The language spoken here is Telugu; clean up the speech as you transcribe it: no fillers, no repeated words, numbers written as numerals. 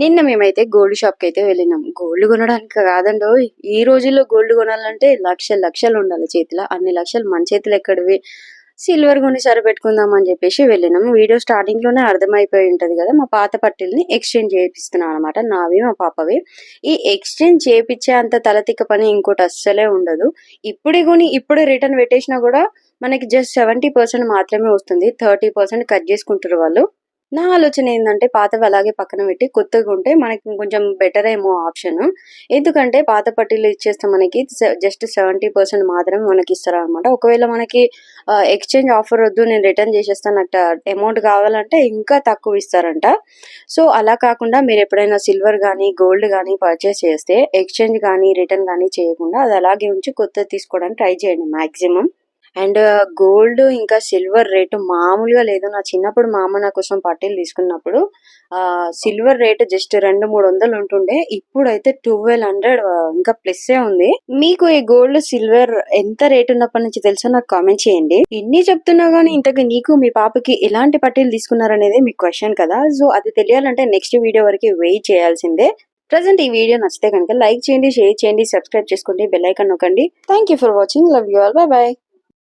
నిన్న మేమైతే గోల్డ్ షాప్ కి అయితే వెళ్ళినాం. గోల్డ్ కొనడానికి కాదండోయ్, ఈ రోజుల్లో గోల్డ్ కొనాలంటే లక్షలు లక్షలు ఉండాలి చేతిలో. అన్ని లక్షలు మన చేతిలో ఎక్కడివి? సిల్వర్ కొని సరిపెట్టుకుందాం అని చెప్పేసి వెళ్ళినాం. వీడియో స్టార్టింగ్ లోనే అర్థమైపోయి ఉంటది కదా, మా పాత పట్టీల్ని ఎక్స్చేంజ్ చేపిస్తున్నాం అనమాట, నావి మా పాపవి. ఈ ఎక్స్చేంజ్ చేపించే అంత తలతిక్క పని ఇంకోటి అస్సలే ఉండదు. ఇప్పుడే కొని ఇప్పుడే రిటర్న్ పెట్టేసినా కూడా మనకి జస్ట్ 70% మాత్రమే వస్తుంది. 30% కట్ చేసుకుంటారు వాళ్ళు. నా ఆలోచన ఏందంటే పాతవి అలాగే పక్కన పెట్టి కొత్తగా ఉంటే మనకి కొంచెం బెటర్ ఏమో ఆప్షన్. ఎందుకంటే పాత పట్టీలు ఇచ్చేస్తే మనకి జస్ట్ 70% మాత్రమే మనకి ఇస్తారనమాట. ఒకవేళ మనకి ఎక్స్చేంజ్ ఆఫర్ వద్దు, నేను రిటర్న్ చేసేస్తాను అట్ట అమౌంట్ కావాలంటే ఇంకా తక్కువ ఇస్తారంట. సో అలా కాకుండా మీరు ఎప్పుడైనా సిల్వర్ కానీ గోల్డ్ కానీ పర్చేస్ చేస్తే ఎక్స్చేంజ్ కానీ రిటర్న్ కానీ చేయకుండా అది అలాగే ఉంచి కొత్తది తీసుకోవడానికి ట్రై చేయండి మాక్సిమం. అండ్ గోల్డ్ ఇంకా సిల్వర్ రేటు మామూలుగా లేదు. నా చిన్నప్పుడు మా అమ్మ నా కోసం పట్టీలు తీసుకున్నప్పుడు సిల్వర్ రేటు జస్ట్ 200-300 ఉంటుండే. ఇప్పుడైతే 1200 ఇంకా ప్లస్ ఉంది. మీకు ఈ గోల్డ్ సిల్వర్ ఎంత రేట్ ఉన్నప్పటి నుంచి తెలుసో నాకు కామెంట్ చేయండి. ఇన్ని చెప్తున్నా గానీ ఇంతకు నీకు మీ పాపకి ఎలాంటి పట్టీలు తీసుకున్నారనేది మీకు క్వశ్చన్ కదా. సో అది తెలియాలంటే నెక్స్ట్ వీడియో వరకు వెయిట్ చేయాల్సిందే. ప్రజెంట్ ఈ వీడియో నచ్చితే కనుక లైక్ చేయండి, షేర్ చేయండి, సబ్స్క్రైబ్ చేసుకోండి, బెల్ ఐకాన్ నొక్కండి. Thank you for watching. Love you all. By by.